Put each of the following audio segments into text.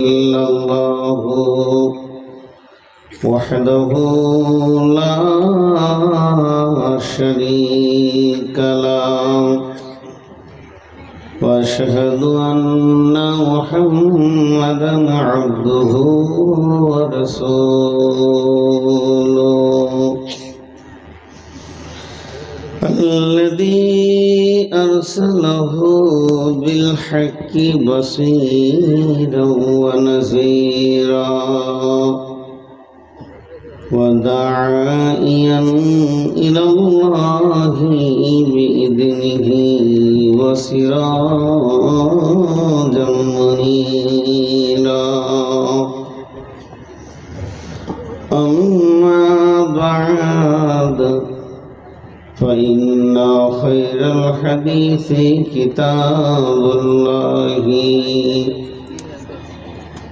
إلا الله وحده لا شريك له وأشهد أن محمدا عبده ورسوله الذي أرسله بالحق بصيرا ونذيرا وداعيا إلى الله بإذنه وسراجا منيرا أما بعد فإن خير الحديث كتاب الله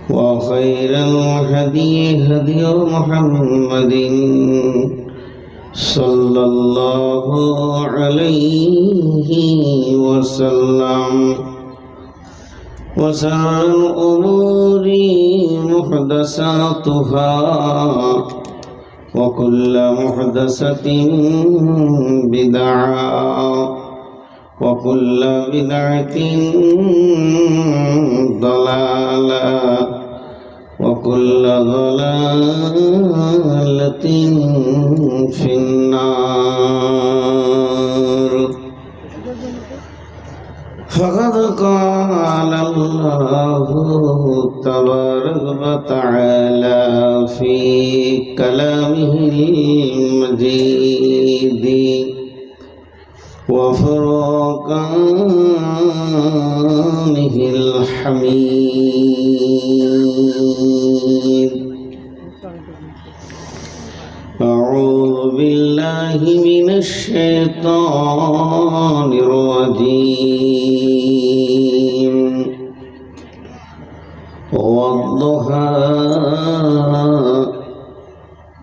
وخير الهدي هدي محمد صلى الله عليه وسلم وشر الأمور محدثاتها وكل محدثة بدعة وكل بدعة ضلالة وكل ضلالة في النار فقد قال الله تبارك وتعالى في كلامه المجيد وفرقانه الحميد أعوذ بالله من الشيطان الرجيم والضحى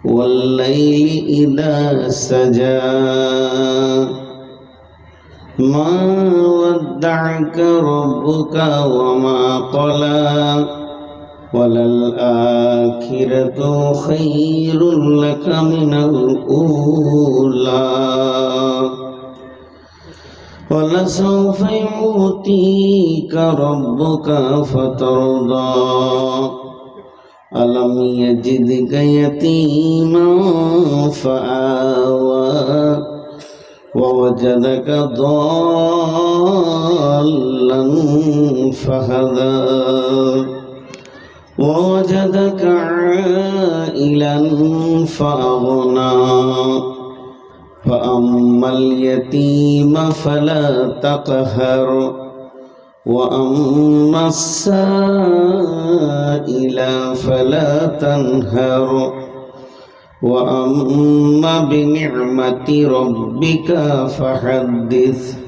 والليل إذا سجى ما ودعك ربك وما قلى وللآخرة خير لك من الأولى ولسوف يعطيك ربك فترضى ألم يجدك يتيما فآوى ووجدك ضالا فهدى ووجدك عائلا فأغنى فأما اليتيم فلا تقهر وأما السائل فلا تنهر وأما بنعمة ربك فحدث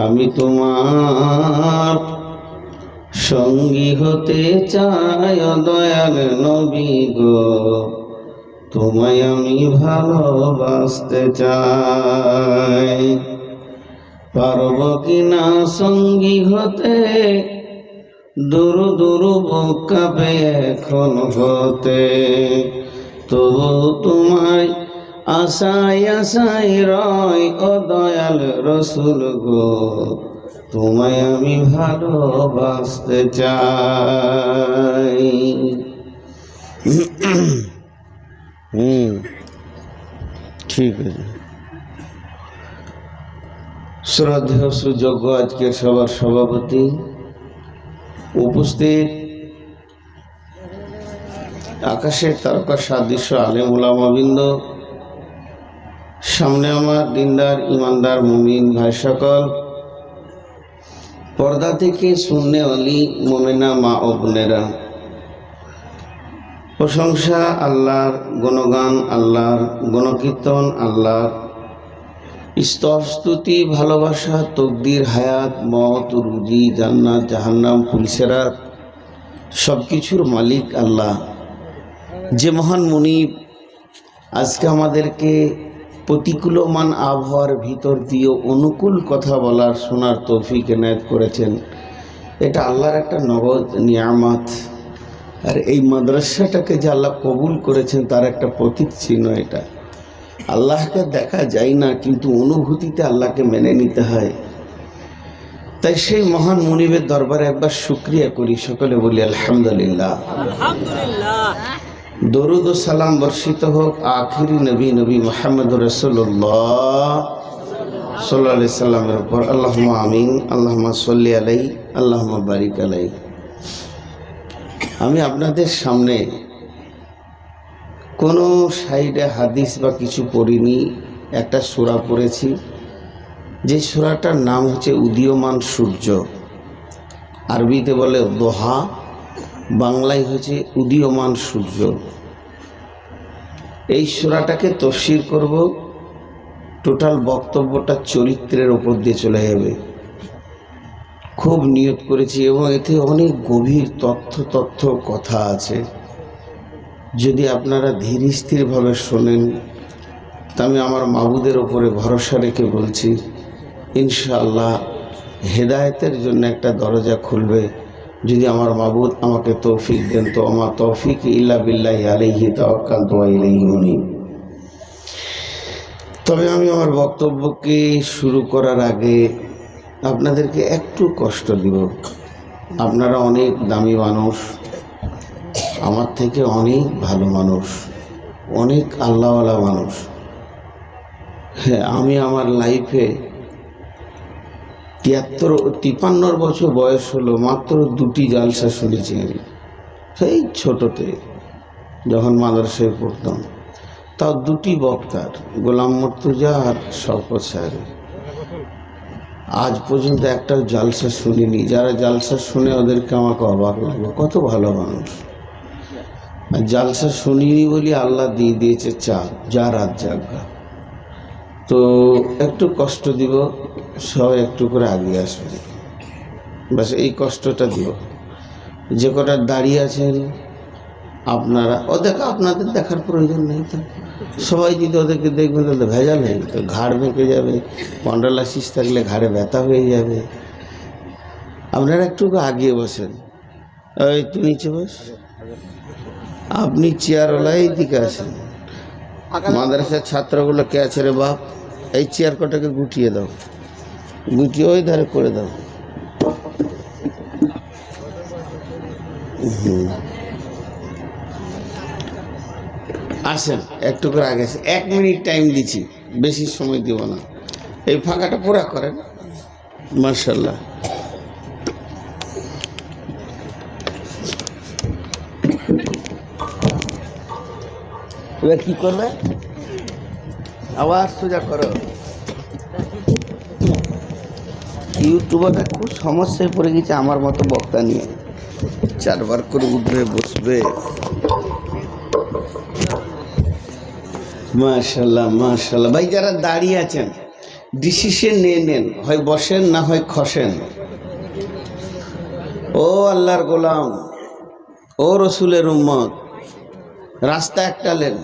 আমি তোমার সঙ্গী হতে চাই দয়াল নবী গো তোমায় আমি ভালোবাসতে চাই পারব কিনা সঙ্গী হতে দূর দূর বুক কাঁপে এখন হতে তবু তোমায় আশায় আশায় রয় ও দয়াল রসুল গো তোমায় আমি ভালোবাসতে চাই ঠিক আছে শ্রদ্ধেয় সুযোগ্য আজকের সবার সভাপতি উপস্থিত আকাশের তারকা সাদৃশ্য আলেম ওলামাবৃন্দ সামনে আমার দিনদার ইমানদার মুমিন ভাই সকল পর্দা থেকে শূন্য অলি মোমেনা মা ও বোনেরা প্রশংসা আল্লাহর গুণগান আল্লাহর গুণকীর্তন আল্লাহর স্তবস্তুতি ভালোবাসা তকদির হায়াত মত রুজি জান্নাত জাহান্নাম পুলিশেরাত সব কিছুর মালিক আল্লাহ যে মহান মুনিব আজকে আমাদেরকে প্রতিকূলমান আবহাওয়ার ভিতর দিয়ে অনুকূল কথা বলার শোনার তৌফিক এনায়েত করেছেন। এটা আল্লাহর একটা নগদ নিয়ামত। আর এই মাদ্রাসাটাকে যে আল্লাহ কবুল করেছেন তার একটা প্রতীক চিহ্ন। এটা আল্লাহকে দেখা যায় না, কিন্তু অনুভূতিতে আল্লাহকে মেনে নিতে হয়। তাই সেই মহান মুনিবের দরবারে একবার শুকরিয়া করি, সকলে বলি আলহামদুলিল্লাহ। দরুদ ও সালাম বর্ষিত হোক আখিরি নবী মুহাম্মদ রাসূলুল্লাহ সাল্লাল্লাহু আলাইহি সাল্লামের উপর। আল্লাহুম্মা আমিন, আল্লাহুম্মা সাল্লি আলাইহি, আল্লাহুম্মা বারিক আলাইহি। আমি আপনাদের সামনে কোনো সাইডে হাদিস বা কিছু পড়িনি, একটা সূরা পড়েছি। যে সূরাটার নাম হচ্ছে উদীয়মান সূর্য, আরবিতে বলে দোহা, বাংলায় হচ্ছে উদীয়মান সূর্য। এই সূরাটাকে তাফসীর করব। টোটাল বক্তব্যটা চরিত্রের উপর দিয়ে চলে যাবে, খুব নিয়ত করেছি, এবং এতে অনেক গভীর তথ্য কথা আছে। যদি আপনারা ধীর স্থিরভাবে শোনেন, তা আমি আমার মাবুদের ওপরে ভরসা রেখে বলছি, ইনশাআল্লাহ হেদায়েতের জন্য একটা দরজা খুলবে। যদি আমার মাবুদ আমাকে তৌফিক দেন, তো আমার তৌফিক ইল্লা বিল্লাহি আলাইহি তাওয়াক্কালতু ওয়া ইলাইহি উনীব। তবে আমি আমার বক্তব্যকে শুরু করার আগে আপনাদেরকে একটু কষ্ট দিব। আপনারা অনেক দামি মানুষ, আমার থেকে অনেক ভালো মানুষ, অনেক আল্লাহওয়ালা মানুষ। হ্যাঁ, আমি আমার লাইফে 53 বছর বয়স হলো, মাত্র 2টি জালসা শুনেছি আমি, সেই ছোটতে যখন মাদ্রাসায় পড়তাম। তাও 2টি বক্তার, গোলাম মুর্তজা আর শওকত সাহেবের। আজ পর্যন্ত একটা জালসা শুনিনি। যারা জালসা শুনে ওদেরকে আমাকে অবাক লাগলো, কত ভালো মানুষ। আর জালসা শুনিনি বলি আল্লাহ দিয়ে দিয়েছে চাপ, যা রাত জাগা। তো একটু কষ্ট দিব, সবাই একটু করে আগিয়ে আসবে, বাস এই কষ্টটা দিব। যে কটা দাঁড়িয়ে আছেন আপনারা, আপনাদের দেখার প্রয়োজন নেই। তো সবাই যদি ওদেরকে দেখবেন তাহলে ভেজাল নেই, তো ঘাড় বেঁকে যাবে, স্পন্ডালাইসিস থাকলে ঘাড়ে ব্যথা হয়ে যাবে। আপনারা একটু আগিয়ে বসেন। ওই তুই নিচে বস, আপনি চেয়ারওয়ালা এই দিকে আসেন। মাদ্রাসার ছাত্রগুলো কে আছে রে বাপ? এই চেয়ার কটাকে গুটিয়ে দাও, গুটিয়ে ওই ধারে করে দাও। আসেন একটু করে আগে আসেন। 1 মিনিট টাইম দিচ্ছি, বেশি সময় দিব না। এই ফাঁকাটা পুরা করেন। মাশাআল্লাহ। এবার কি করবে? আওয়াজ সোজা করো। ইউটিউবাররা খুব সমস্যায় পড়ে গেছে আমার মতো বক্তা নিয়ে, 4 বার করে উঠবে বসবে। মাশাআল্লাহ মাশাআল্লাহ। ভাই যারা দাঁড়িয়ে আছেন ডিসিশন নিয়ে নেন, হয় বসেন না হয় খসেন। ও আল্লাহর গোলাম, ও রসুলের উম্মত, রাস্তা একটালেন।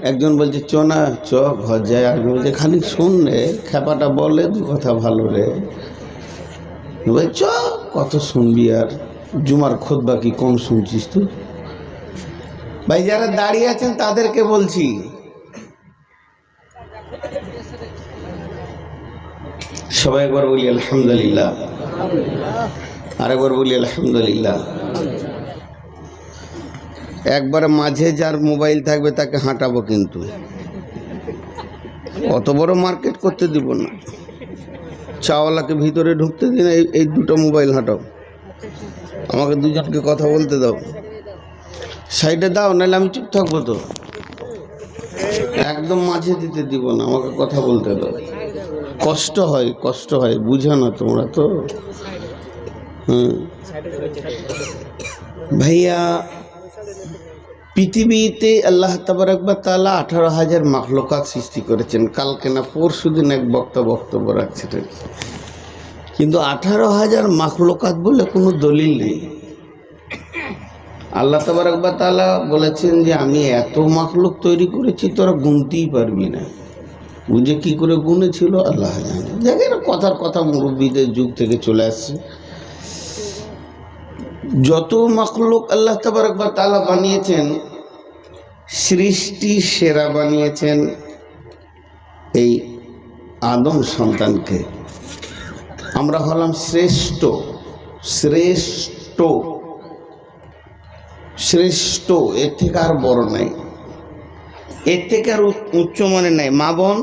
একজন বলছে চ না, চ ঘর যায়। একজন বলছে খালি শুন রে, খেপাটা বলে 2 কথা ভালো রে। ভাই চ, কত শুনবি আর, জুমার খুতবা কি কম শুনছিস তুই? ভাই যারা দাঁড়িয়ে আছেন তাদেরকে বলছি, সবাই একবার বলি আলহামদুলিল্লাহ, আরেকবার বলি আলহামদুলিল্লাহ। একবারে মাঝে যার মোবাইল থাকবে তাকে হাঁটাবো, কিন্তু অত বড় মার্কেট করতে দিব না। চাওয়ালাকে ভিতরে ঢুকতে দিন, এই 2টো মোবাইল হাঁটাও। আমাকে 2 জনকে কথা বলতে দাও, সাইডে দাও, নাহলে আমি চুপ থাকবো। তো একদম মাঝে দিতে দিব না, আমাকে কথা বলতে দাও। কষ্ট হয়, বুঝো না তোমরা তো। ভাইয়া, পৃথিবীতে আল্লাহ তাবারক ওয়া তাআলা 18,000 মাখলুকাত সৃষ্টি করেছেন। কালকে না পরশু দিন এক বক্তব্য রাখছিলেন, কিন্তু 18,000 মাখলুকাত বলে কোনো দলিল নেই। আল্লাহ তাবারক ওয়া তাআলা বলেছেন যে আমি এত মাখলুক তৈরি করেছি তোরা গুনতেই পারবি না। বুঝে কি করে গুনেছিল আল্লাহ জানে। দেখেন কথার কথা মুরব্বীদের যুগ থেকে চলে আসছে। যত মাখলুক আল্লাহ তাবারক ওয়া তাআলা বানিয়েছেন, সৃষ্টি সেরা বানিয়েছেন এই আদম সন্তানকে। আমরা হলাম শ্রেষ্ঠ শ্রেষ্ঠ শ্রেষ্ঠ, এর থেকে আর বড় নাই, এর থেকে আর উচ্চ মানে নাই। মা বোন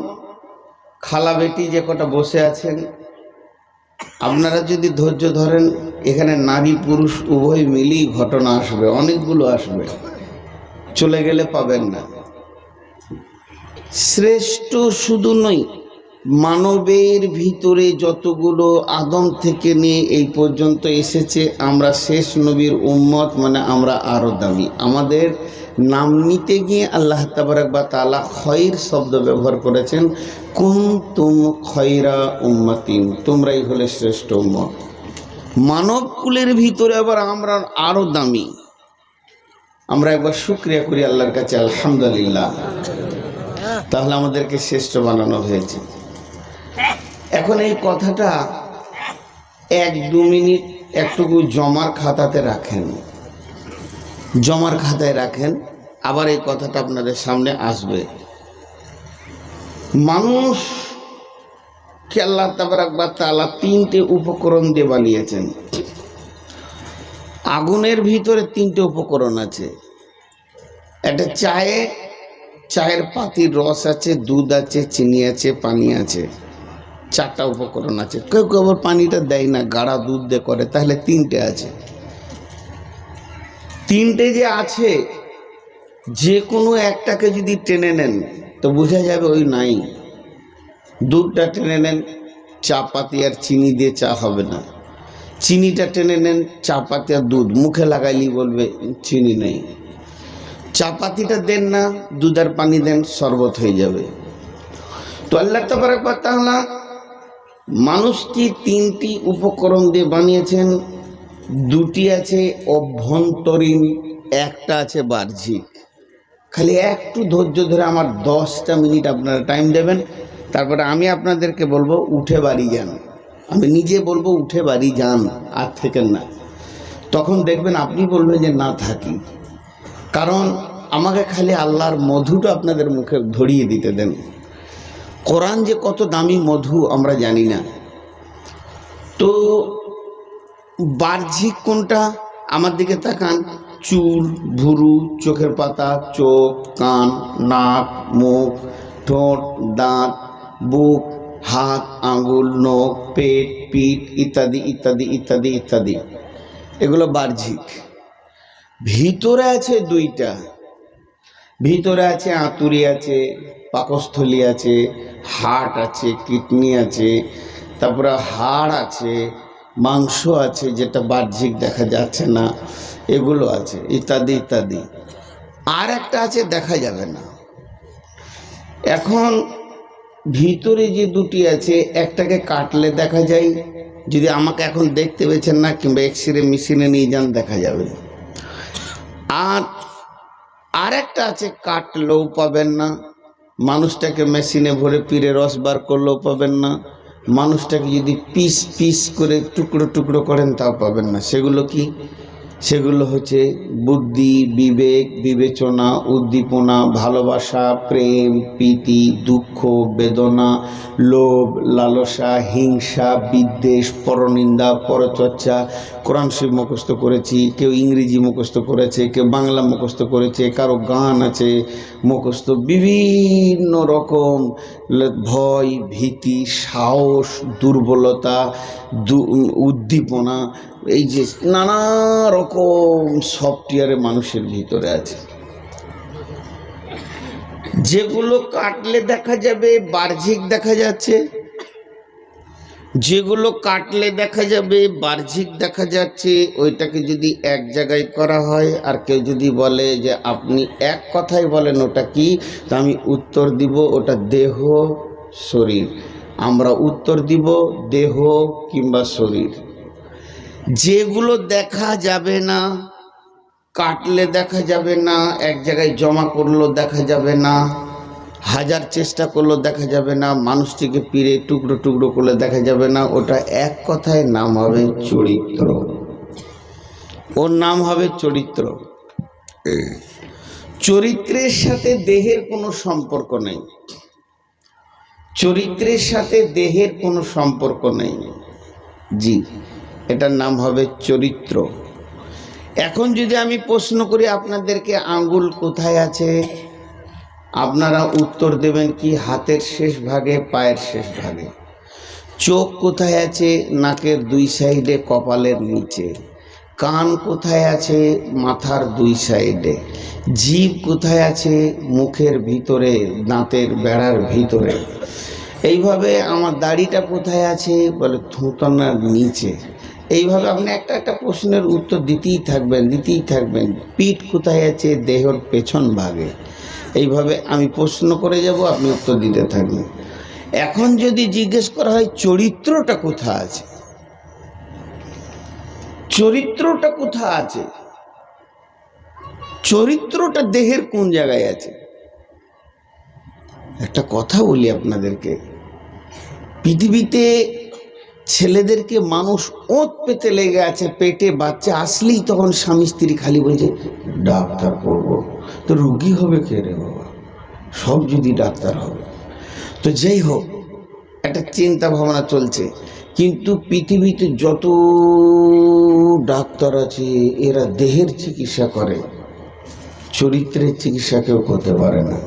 খালা বেটি যে কটা বসে আছেন, আপনারা যদি ধৈর্য ধরেন, এখানে নারী পুরুষ উভয় মিলেই ঘটনা আসবে, অনেকগুলো আসবে, চলে গেলে পাবেন না। শ্রেষ্ঠ শুধু নই, মানবের ভিতরে যতগুলো আদম থেকে নিয়ে এই পর্যন্ত এসেছে, আমরা শেষ নবীর উম্মত, মানে আমরা আরও দামি। আমাদের নাম নিতে গিয়ে আল্লাহ তাবারক ওয়া তাআলা খয়র শব্দ ব্যবহার করেছেন, কুনতুম খয়রা উম্মাতিন, তোমরাই হলে শ্রেষ্ঠ উম্মত। মানব কুলের ভিতরে আবার আমরা আরও দামি। আমরা একবার শুকরিয়া করি আল্লাহর কাছে, আলহামদুলিল্লাহ, তাহলে আমাদেরকে শ্রেষ্ঠ বানানো হয়েছে। এখন এই কথাটা 1-2 মিনিট একটুকু জমার খাতাতে রাখেন, জমার খাতায় রাখেন, আবার এই কথাটা আপনাদের সামনে আসবে। মানুষকে আল্লাহ তাবারক ওয়া তাআলা 3টে উপকরণ দিয়ে বানিয়েছেন। আগুনের ভিতরে 3টে উপকরণ আছে। একটা চায়ের পাতির রস আছে, দুধ আছে, চিনি আছে, পানি আছে, 4টা উপকরণ আছে। কেউ কেউ আবার পানিটা দেয় না, গাঢ় দুধ দিয়ে করে, তাহলে 3টে আছে। 3টে যে আছে, যে কোনো একটাকে যদি টেনে নেন তো বোঝা যাবে ওই নাই। দুধটা টেনে নেন, চা পাতি আর চিনি দিয়ে চা হবে না। চিনিটা টেনে নেন, চা পাতি আর দুধ, মুখে লাগাইলি বলবে চিনি নেই। চা পাতিটা দেন না, দুধ আর পানি দেন, শরবত হয়ে যাবে। তো আল্লাহ তাবারক ওয়া তাআলা মানুষকে 3টি উপকরণ দিয়ে বানিয়েছেন। 2টি আছে অভ্যন্তরীণ, একটা আছে বাহ্যিক। খালি একটু ধৈর্য ধরে আমার 10টা মিনিট আপনারা টাইম দেবেন, তারপরে আমি আপনাদেরকে বলবো উঠে বাড়ি যান। আমি নিজে বলবো উঠে বাড়ি যান, আর থেকেন না। তখন দেখবেন আপনি বলবেন যে না থাকি, কারণ আমাকে খালি আল্লাহর মধুটা আপনাদের মুখে ধরিয়ে দিতে দেন। কোরআন যে কত দামি মধু আমরা জানি না। তো বাহ্যিক কোনটা? আমার দিকে তাকান, চুল, ভুরু, চোখের পাতা, চোখ, কান, নাক, মুখ, ঠোঁট, দাঁত, বুক, হাত, আঙ্গুল, নখ, পেট, পিঠ ইত্যাদি ইত্যাদি ইত্যাদি ইত্যাদি, এগুলো বাহ্যিক। ভিতরে আছে 2টা, ভিতরে আছে আঁতুড়ি আছে, পাকস্থলী আছে, হার্ট আছে, কিডনি আছে, তারপরে হাড় আছে, মাংস আছে, যেটা বাহ্যিক দেখা যাচ্ছে না, এগুলো আছে ইত্যাদি ইত্যাদি। আর একটা আছে দেখা যাবে না। এখন ভিতরে যে 2টি আছে, একটাকে কাটলে দেখা যায়, যদি আমাকে এখন দেখতে পেয়েছেন না, কিংবা এক্সরে মেশিনে নিয়ে যান দেখা যাবে। আর একটা আছে, কাটলেও পাবেন না। মানুষটাকে মেশিনে ভরে পিরে রস বার করলেও পাবেন না। মানুষটাকে যদি পিস পিস করে টুকরো টুকরো করেন তাও পাবেন না। সেগুলো কি? সেগুলো হচ্ছে বুদ্ধি, বিবেক, বিবেচনা, উদ্দীপনা, ভালোবাসা, প্রেম, প্রীতি, দুঃখ, বেদনা, লোভ, লালসা, হিংসা, বিদ্বেষ, পরনিন্দা, পরচর্চা। কোরআন শরীফ মুখস্থ করেছি, কেউ ইংরেজি মুখস্থ করেছে, কেউ বাংলা মুখস্থ করেছে, কারো গান আছে মুখস্থ, বিভিন্ন রকম ভয়, ভীতি, সাহস, দুর্বলতা, উদ্দীপনা, এই যে নানা রকম সফটওয়্যারে মানুষের ভিতরে আছে। যেগুলো কাটলে দেখা যাবে বাহ্যিক দেখা যাচ্ছে, যেগুলো কাটলে দেখা যাবে বাহ্যিক দেখা যাচ্ছে, ওইটাকে যদি এক জায়গায় করা হয়, আর কেউ যদি বলে যে আপনি এক কথায় বলেন ওটা কি, তা আমি উত্তর দিব ওটা দেহ, শরীর। আমরা উত্তর দিব দেহ কিংবা শরীর। যেগুলো দেখা যাবে না, কাটলে দেখা যাবে না, এক জায়গায় জমা করলেও দেখা যাবে না, হাজার চেষ্টা করলেও দেখা যাবে না, মানুষটিকে পিড়ে টুকরো টুকরো করলে দেখা যাবে না। ওটা এক কথায় নাম হবে চরিত্র। ওর নাম হবে চরিত্র। চরিত্রের সাথে দেহের কোনো সম্পর্ক নেই, চরিত্রের সাথে দেহের কোনো সম্পর্ক নেই। জি, এটার নাম হবে চরিত্র। এখন যদি আমি প্রশ্ন করি আপনাদেরকে, আঙ্গুল কোথায় আছে, আপনারা উত্তর দেবেন কি হাতের শেষ ভাগে, পায়ের শেষ ভাগে। চোখ কোথায় আছে, নাকের দুই সাইডে, কপালের নিচে। কান কোথায় আছে, মাথার দুই সাইডে। জিভ কোথায় আছে, মুখের ভিতরে, দাঁতের বেড়ার ভিতরে। এইভাবে আমার দাড়িটা কোথায় আছে, বলে থুতনার নিচে। এইভাবে আপনি একটা একটা প্রশ্নের উত্তর দিতেই থাকবেন। পিঠ কোথায় আছে, দেহের পেছন ভাগে। এইভাবে আমি প্রশ্ন করে যাব, আপনি উত্তর দিতে থাকবেন। এখন যদি জিজ্ঞেস করা হয় চরিত্রটা কোথায় আছে, চরিত্রটা কোথায় আছে, চরিত্রটা দেহের কোন জায়গায় আছে। একটা কথা বলি আপনাদেরকে, পৃথিবীতে ছেলেদেরকে মানুষ ওঁত পেতে লেগে আছে, পেটে বাচ্চা আসলেই তখন স্বামী স্ত্রী খালি বলছে ডাক্তার পড়বো। তো রোগী হবে কে রে বাবা, সব যদি ডাক্তার হবে। তো যাই হোক, একটা চিন্তা ভাবনা চলছে। কিন্তু পৃথিবীতে যত ডাক্তার আছে এরা দেহের চিকিৎসা করে, চরিত্রের চিকিৎসা কেউ করতে পারে না।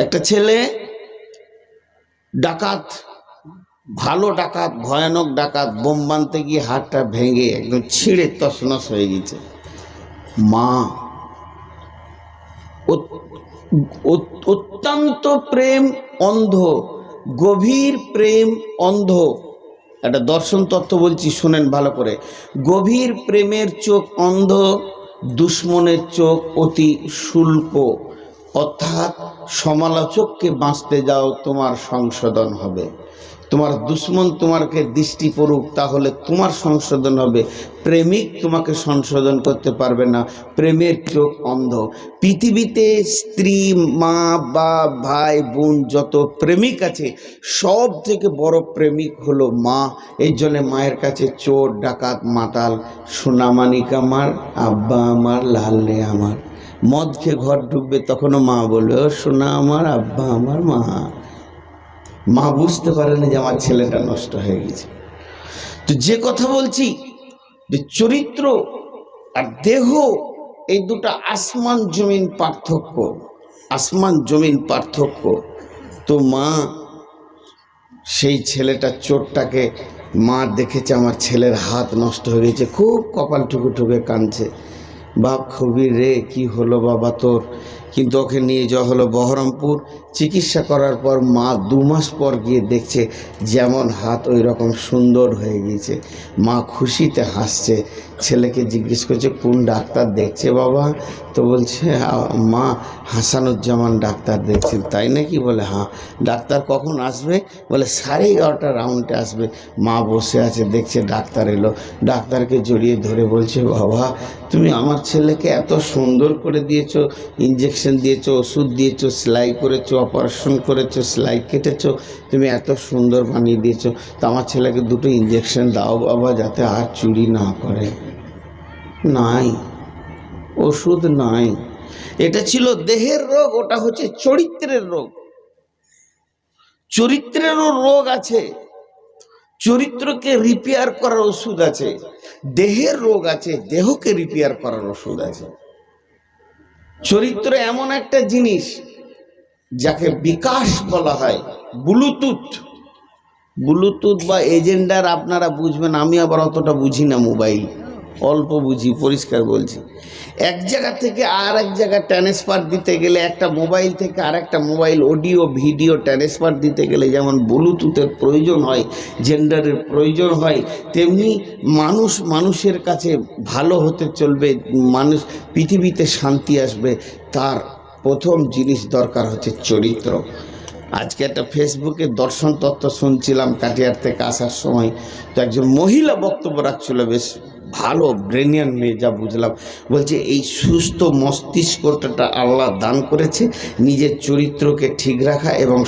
একটা ছেলে ডাকাত, ভালো ডাকাত, ভয়ানক ডাকাত, বোম বানতে গিয়ে হাতটা ভেঙে একদম ছিঁড়ে তছনছ হয়ে গেছে। মা অত্যন্ত প্রেম অন্ধ, গভীর প্রেম অন্ধ। একটা দর্শন তত্ত্ব বলছি, শোনেন ভালো করে। গভীর প্রেমের চোখ অন্ধ, দুশ্মনের চোখ অতি শুল্ক। অর্থাৎ সমালোচককে বাঁচতে যাও, তোমার সংশোধন হবে। তোমার দুশ্মন তোমাকে দৃষ্টি পড়ুক, তাহলে তোমার সংশোধন হবে। প্রেমিক তোমাকে সংশোধন করতে পারবে না, প্রেমের চোখ অন্ধ। পৃথিবীতে স্ত্রী, মা, বাপ, ভাই, বোন যত প্রেমিক আছে, সব থেকে বড় প্রেমিক হলো মা। এই জন্যে মায়ের কাছে চোর, ডাকাত, মাতাল, সোনামানিক আমার, আব্বা আমার, লালনে আমার। মদ খেয়ে ঘর ঢুকবে, তখনও মা বলবে ও সোনা আমার, আব্বা আমার, মা। মা বুঝতে পারে না যে আমার ছেলেটা নষ্ট হয়ে গেছে। তো যে কথা বলছি, যে চরিত্র আর দেহ, এই দুটো আসমান জমিন পার্থক্য, আসমান জমিন পার্থক্য। তো মা সেই ছেলেটা, চোরটাকে মা দেখেছে আমার ছেলের হাত নষ্ট হয়ে গেছে, খুব কপাল ঠুকে ঠুকে কাঁদছে। বাপ খুবই রে, কি হলো বাবা তোর? কিন্তু ওকে নিয়ে যাওয়া হলো বহরমপুর। চিকিৎসা করার পর মা 2 মাস পর গিয়ে দেখছে যেমন হাত ওই রকম সুন্দর হয়ে গিয়েছে। মা খুশিতে হাসছে। ছেলেকে জিজ্ঞেস করছে কোন ডাক্তার দেখছে বাবা? তো বলছে মা হাসানুজ্জামান ডাক্তার দেখছেন। তাই নাকি? বলে হ্যাঁ। ডাক্তার কখন আসবে? বলে 11:30 রাউন্ডে আসবে। মা বসে আছে, দেখছে ডাক্তার এলো। ডাক্তারকে জড়িয়ে ধরে বলছে বাবা তুমি আমার ছেলেকে এত সুন্দর করে দিয়েছো, ইঞ্জেকশন দিয়েছো, ওষুধ দিয়েছো, সেলাই করেছো, অপারেশন করেছো, সেলাই কেটেছো, তুমি এত সুন্দর বানিয়ে দিয়েছো। তো আমার ছেলেকে 2টো ইঞ্জেকশন দাও বাবা, যাতে আর চুরি না করে। নাই, ওষুধ নাই। এটা ছিল দেহের রোগ, ওটা হচ্ছে চরিত্রের রোগ। চরিত্রেরও রোগ আছে, চরিত্রকে রিপেয়ার করার ওষুধ আছে। দেহের রোগ আছে, দেহকে রিপেয়ার করার ওষুধ আছে। চরিত্র এমন একটা জিনিস যাকে বিকাশ বলা হয়। ব্লুটুথ বা এজেন্ডার আপনারা বুঝবেন, আমি আবার অতটা বুঝি না, মোবাইল অল্প বুঝি, পরিষ্কার বলছি। এক জায়গা থেকে আর এক জায়গায় ট্রান্সফার দিতে গেলে, একটা মোবাইল থেকে আর একটা মোবাইল অডিও ভিডিও ট্রান্সফার দিতে গেলে যেমন ব্লুটুথের প্রয়োজন হয়, জেন্ডারের প্রয়োজন হয়, তেমনি মানুষের কাছে ভালো হতে চলবে, মানুষ পৃথিবীতে শান্তি আসবে, তার প্রথম জিনিস দরকার হচ্ছে চরিত্র। আজকে একটা ফেসবুকে দর্শন তত্ত্ব শুনছিলাম কাটিয়ার থেকে আসার সময়। তো একজন মহিলা বক্তব্য রাখছিল, বেশ ভালো ব্রেনিয়ান মেয়ে, যা বুঝলাম। বলছে এই সুস্থ মস্তিষ্কটা আল্লাহ দান করেছে নিজের চরিত্রকে ঠিক রাখা এবং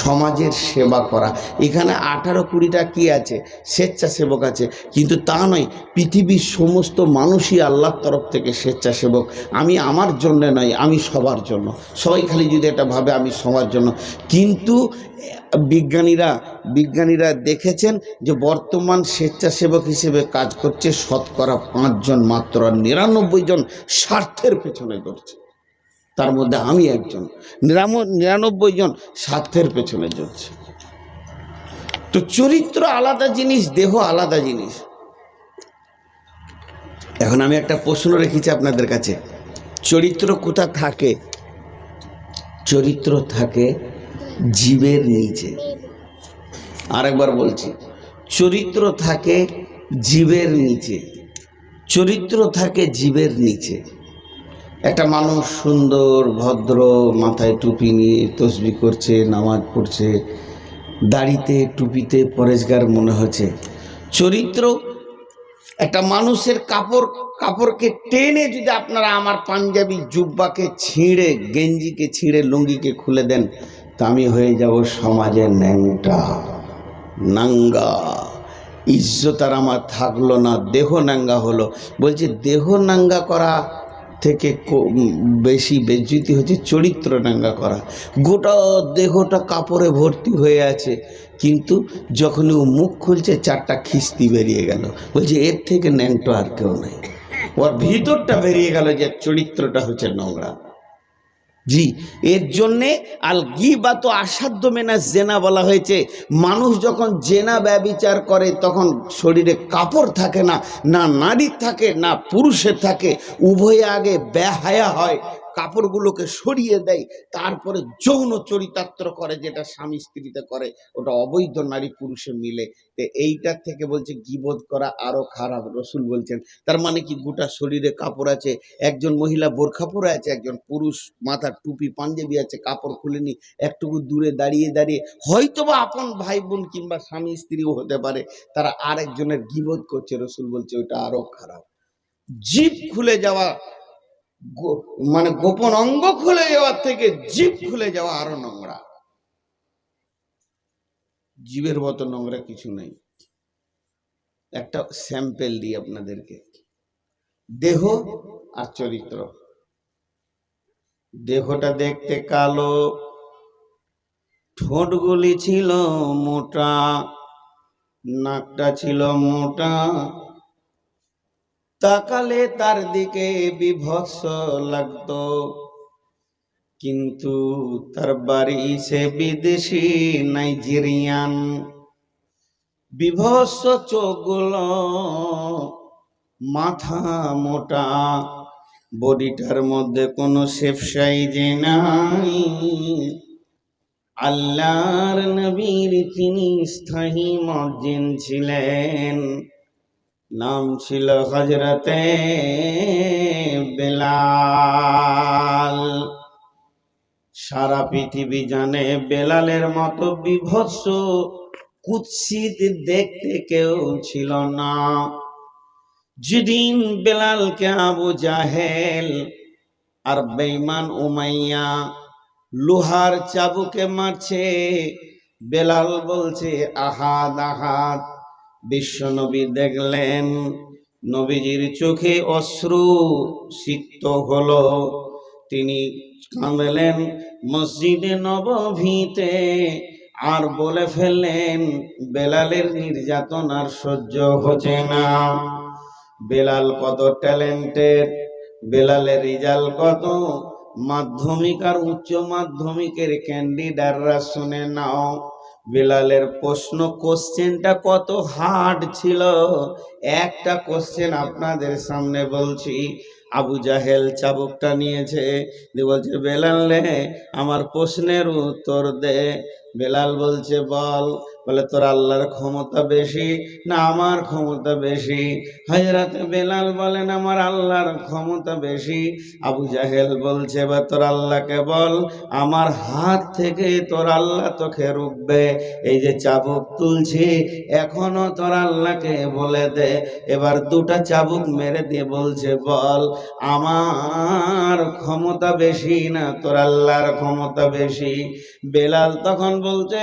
সমাজের সেবা করা। এখানে 18-20টা কি আছে, স্বেচ্ছাসেবক আছে, কিন্তু তা নয়, পৃথিবীর সমস্ত মানুষই আল্লাহর তরফ থেকে স্বেচ্ছাসেবক। আমি আমার জন্য নয়, আমি সবার জন্য। সবাই খালি যদি এটা ভাবে আমি সবার জন্য, কিন্তু বিজ্ঞানীরা দেখেছেন যে বর্তমান স্বেচ্ছাসেবক হিসেবে কাজ করছে 5% মাত্র, আর 99 জন স্বার্থের পেছনে দৌড়ছে। তার মধ্যে আমি একজন। 99 জন স্বার্থের পেছনে দৌড়ছে। তো চরিত্র আলাদা জিনিস, দেহ আলাদা জিনিস। এখন আমি একটা প্রশ্ন রেখেছি আপনাদের কাছে, চরিত্র কোথা থাকে? চরিত্র থাকে জীবের নিচে। আরেকবার বলছি, চরিত্র থাকে জীবের নিচে। চরিত্র থাকে জীবের নিচে। একটা মানুষ সুন্দর ভদ্র, মাথায় টুপি নিয়ে তসবি করছে, নামাজ পড়ছে, দাড়িতে টুপিতে পরেশগার মনে হচ্ছে। চরিত্র একটা মানুষের কাপড়কে টেনে যদি আপনারা আমার পাঞ্জাবি জুব্বাকে ছিঁড়ে, গেঞ্জিকে ছিঁড়ে, লুঙ্গিকে খুলে দেন, তা আমি হয়ে যাব সমাজের ন্যাংটা, নাঙ্গা। ইজ্জত আর আমার থাকলো না, দেহ নাঙ্গা হলো। বলছে দেহ নাঙ্গা করা থেকে বেশি বেজ্জতি হচ্ছে চরিত্র নাঙ্গা করা। গোটা দেহটা কাপড়ে ভর্তি হয়ে আছে, কিন্তু যখন ও মুখ খুলছে 4টা খিস্তি বেরিয়ে গেল। বলছে এর থেকে ন্যাংটো আর কেউ নেই। ওর ভিতরটা বেরিয়ে গেল যে চরিত্রটা হচ্ছে নোংরা। জি, এর জন্যে আল গীবাত আসাধ্য মেনা জেনা বলা হয়েছে। মানুষ যখন জেনা ব্যভিচার করে তখন শরীরে কাপড় থাকে না, না নারীর থাকে না পুরুষের থাকে, উভয়ে আগে বেহায়া হয়, কাপড়গুলোকে সরিয়ে দেয়, তারপরে যৌন চরিতার্থ করে, যেটা স্বামী স্ত্রীতে করে, ওটা অবৈধ নারী পুরুষে মিলে। তো এইটার থেকে বলছে গীবত করা আরো খারাপ। রসুল বলছেন তার মানে কি, গোটা শরীরে কাপড় আছে, একজন মহিলা বোরখা পরে আছে, একজন পুরুষ মাথার টুপি পাঞ্জাবি আছে, কাপড় খুলেনি, একটুকু দূরে দাঁড়িয়ে দাঁড়িয়ে হয়তোবা আপন ভাই বোন কিংবা স্বামী স্ত্রীও হতে পারে, তারা আরেকজনের গীবত করছে। রসুল বলছে ওইটা আরো খারাপ। জিভ খুলে যাওয়া, মানে গোপন অঙ্গ খুলে যাওয়ার থেকে জিভ খুলে যাওয়া আরো নোংরা। জীবের মতো নোংরা কিছু নেই। একটা স্যাম্পল দিই আপনাদেরকে, দেহ আর চরিত্র। দেহটা দেখতে কালো, ঠোঁটগুলি ছিল মোটা, নাকটা ছিল মোটা, তাকালে তার দিকে বিভৎস লাগতো, কিন্তু তার বাড়ি সে বিদেশি নাইজেরিয়ান। বিভৎস চোখগুলো, মাথা মোটা, বডিটার মধ্যে কোনো শেপ সাইজে নাই। আল্লাহর নবীর তিনি স্থায়ী মুয়াজ্জিন ছিলেন, নাম ছিল হযরতে বেলাল। সারা পৃথিবী জানে বেলালের মতো বিভৎস কুৎসিত দেখতে কেউ ছিল না। যেদিন বেলালকে আবু জাহেল আর বেঈমান উমাইয়া লোহার চাবুকে মারছে, বেলাল বলছে আহাদ আহাদ। বিশ্বনবী দেখলেন, নবীজির চোখে অশ্রু সিক্ত হলো, তিনি কাঁদলেন মসজিদে নববীতে, আর বলে ফেললেন বেলালের নির্যাতন আর সহ্য হচ্ছে না। বেলাল কত ট্যালেন্টেড, বেলালের রেজাল্ট কত, মাধ্যমিক আর উচ্চ মাধ্যমিকের ক্যান্ডিডেটরা শুনে নাও। বেলালের কোশ্চেনটা কত হার্ড ছিল। একটা কোশ্চেন আপনাদের সামনে বলছি। আবু জাহেল চাবুকটা নিয়েছে, বলছে বেলাল রে আমার প্রশ্নের উত্তর দে। বেলাল বলছে বল। বলে তোর আল্লাহর ক্ষমতা বেশি না আমার ক্ষমতা বেশি? হযরত বেলাল বলেন আমার আল্লাহর ক্ষমতা বেশি। আবু জাহেল বলছে বা তোর আল্লাহকে বল আমার হাত থেকে তোর আল্লাহ তোকে রুখবে। এই যে চাবুক তুলছি এখনো তোর আল্লাহকে বলে দে। এবার দুটা চাবুক মেরে দিয়ে বলছে বল আমার ক্ষমতা বেশি না তোর আল্লাহর ক্ষমতা বেশি? বেলাল তখন বলছে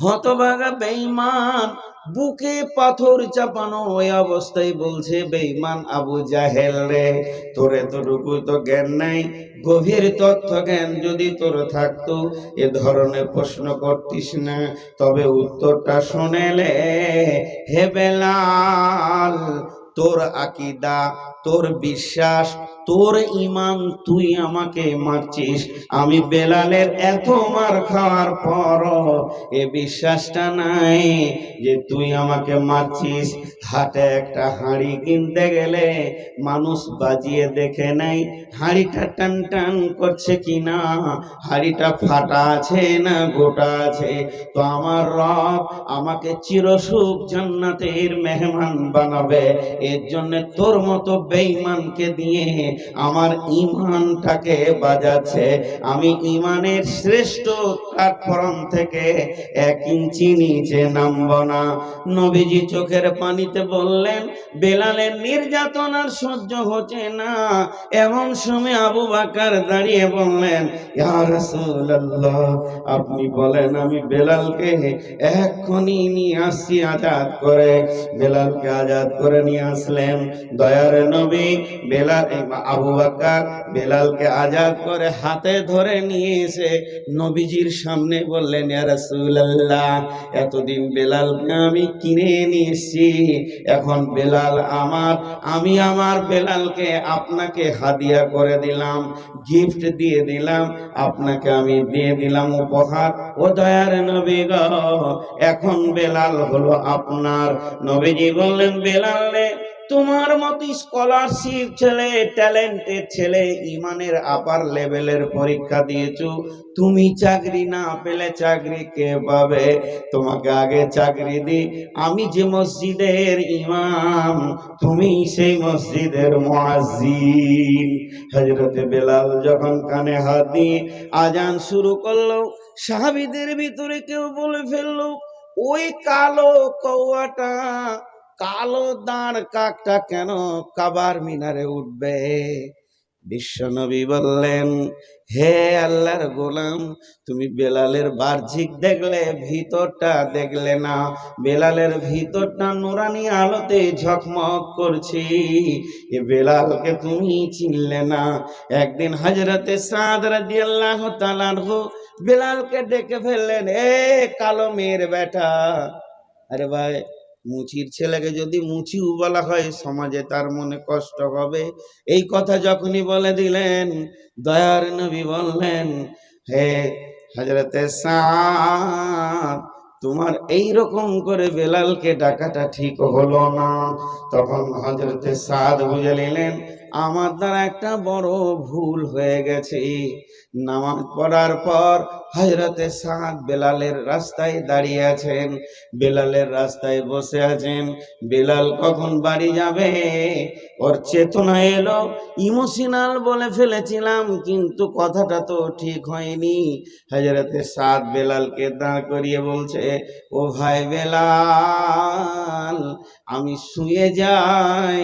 হতভাগা বেঈমান, বুকে পাথর চাপানো ওই অবস্থায় বলছে বেঈমান আবু জাহেল রে, তোর এতটুকু তো জ্ঞান নাই, গভীর তথ্য জ্ঞান যদি তোর থাকতো এ ধরনের প্রশ্ন করতিস না। তবে উত্তরটা শুনেলে হে বেলাল, তোর আকীদা, তোর বিশ্বাস, তোর ঈমান, তুই আমাকে মারছিস। আমি বেলালের এত মার খাওয়ার পরও এ বিশ্বাসটা নাই যে তুই আমাকে মারছিস। হাটে একটা হাঁড়ি কিনতে গেলে মানুষ বাজিয়ে দেখে নাই হাঁড়িটা টান টান করছে কিনা, হাঁড়িটা ফাটা আছে না গোটা আছে। তো আমার রব আমাকে চিরসুখ জান্নাতের মেহমান বানাবে, এর জন্য তোর মতো বেঈমানকে দিয়ে আমার ঈমানটাকে বাজাচ্ছে। আমি ঈমানের শ্রেষ্ঠ প্ল্যাটফর্ম থেকে 1 ইঞ্চি নিচে নামব না। নবীজি চোখের পানিতে বললেন বেলালের নির্যাতন আর সহ্য হচ্ছে না। এমন সময় আবু বকর দাঁড়িয়ে বললেন ইয়া রাসূলুল্লাহ, আপনি বলেন আমি বেলালকে এক্ষুনি নিয়ে আসছি আজাদ করে। বেলালকে আজাদ করে নিয়ে আসলেন দয়ার নবী। বেলাল আবু বকর বেলালকে আজাদ করে হাতে ধরে নিয়ে এসে নবীজির সামনে বললেন ইয়া রাসূলুল্লাহ, এতদিন বেলালকে আমি কিনে নিয়ে এসেছি, এখন বেলাল আমার, আমি আমার বেলালকে আপনাকে হাদিয়া করে দিলাম, গিফট দিয়ে দিলাম, আপনাকে আমি দিয়ে দিলাম উপহার। ও দয়ার নবী গো, এখন বেলাল হলো আপনার। নবীজি বললেন বেলাল রে, তোমার মতো স্কলারশিপ ছেলে, ট্যালেন্টেড ছেলে, ইমানের আপার লেভেলের পরীক্ষা দিয়েছো, তুমি চাকরি না পেলে চাকরি কে পাবে? তোমাকে আগে চাকরি দি, আমি যে মসজিদের ইমাম, তুমি সেই মসজিদের মুয়াজ্জিন। হযরত বেলাল যখন কানে হাত দিয়ে আজান শুরু করলো, সাহাবীদের ভিতরে কেউ বলে ফেললো ওই কালো কৌয়াটা, কালো দাঁড় কাকটা কেন কাবার মিনারে উঠবে? বিশ্বনবী বললেন হে আল্লাহর গোলাম, তুমি বেলালের বাহ্যিক দেখলে ভিতরটা দেখলে না। বেলালের ভিতরটা নুরানি আলোতে ঝকমক করছে, এ বেলালকে তুমি চিনলে না। একদিন হযরতে সাদ রাদিয়াল্লাহু তাআলা আনহু বেলালকে ডেকে ফেললেন, এ কালো মেয়ের বেটা। আরে ভাই, মুচির ছেলেকে যদি মুচিও বলা হয় সমাজে তার মনে কষ্ট হবে। এই কথা যখনই বলে দিলেন দয়ার নবী বললেন হে হযরতে সাদ, তোমার এই রকম করে বেলালকে ডাকাটা ঠিক হলো না। তখন হযরতে সাদ বুঝে নিলেন আমার দ্বারা একটা বড় ভুল হয়ে গেছে। নামাজ পড়ার পর হযরতে সাদ বেলালের রাস্তায় দাঁড়িয়ে আছেন, বেলালের রাস্তায় বসে আছেন। বেলাল কখন বাড়ি যাবে ওর চেতনা এলো। ইমোশনাল বলে ফেলেছিলাম কিন্তু কথাটা তো ঠিক হয়নি। হযরতে সাদ বেলালকে দাঁড় করিয়ে বলছে ও ভাই বেলাল, আমি শুয়ে যাই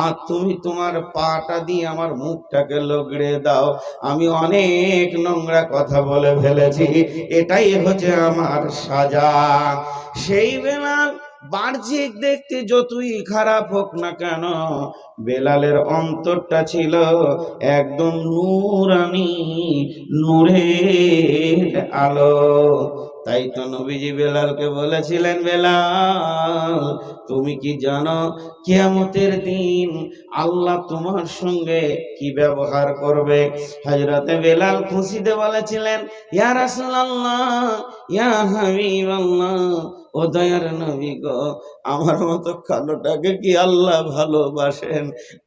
আর তুমি তোমার পাটা দিয়ে আমার মুখটাকে লগড়ে দাও। আমি অনেক নোংরা কথা বলে ফেলেছি, এটাই হচ্ছে আমার সাজা। সেই বেলাল বাহ্যিক দেখতে যতই খারাপ হোক না কেন, বেলালের অন্তরটা ছিল একদম নূরানি, নূরের আলো। তাই তো নবীজি বেলালকে বলেছিলেন বেলাল, তুমি কি জানো কিয়ামতের দিন আল্লাহ তোমার সঙ্গে কি ব্যবহার করবে? হযরতে বেলাল খুশিতে বলেছিলেন ইয়া রাসূলুল্লাহ, ইয়া হাবিবাল্লাহ, ও দয়ার নবী গো, আমার মতো কালোটাকে কি আল্লাহ ভালোবাসেন?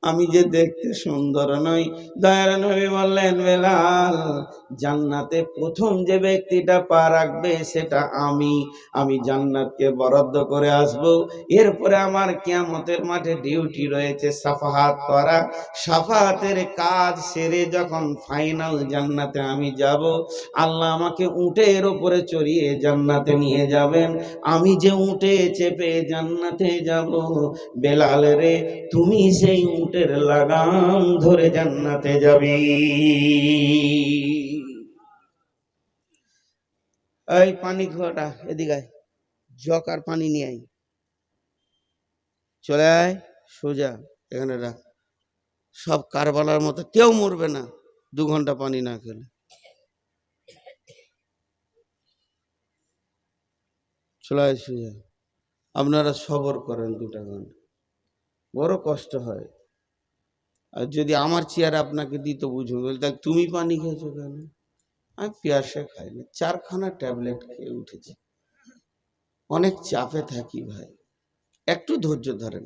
আমি যে দেখতে সুন্দর নই। দয়ার নবী বললেন, বেলাল, জান্নাতে প্রথম যে ব্যক্তিটা পা রাখবে সেটা আমি জান্নাতকে বরাদ্দ করে আসব। এরপরে আমার কিয়ামতের মাঠে ডিউটি রয়েছে সাফাহাত করা। সাফাহাতের কাজ সেরে যখন ফাইনাল জান্নাতে আমি যাব, আল্লাহ আমাকে উটের ওপরে চড়িয়ে জান্নাতে নিয়ে যাবেন। আমি যে উটে চেপে জান্নাতে যাব, বেলাল রে, তুমি সেই উটের লাগাম ধরে জান্নাতে যাবি। এই পানি খোয়াটা এদিকে আয়, জগ আর পানি নিয়ে আয়, চলে আয় সোজা এখানে রাখ। সব কারবালার মতো কেউ মরবে না 2 ঘন্টা পানি না খেলে। চলে আয় সোজা। আপনারা সবর করেন 2টা ঘন্টা, বড় কষ্ট হয়। আর যদি আমার চেয়ার আপনাকে দিত বুঝুন, বলতে তুমি পানি খেয়েছো কেন? আমি পেয়াসে খাইনি, 4খানা ট্যাবলেট খেয়ে উঠেছি, অনেক চাপে থাকি ভাই। একটু ধৈর্য ধরেন,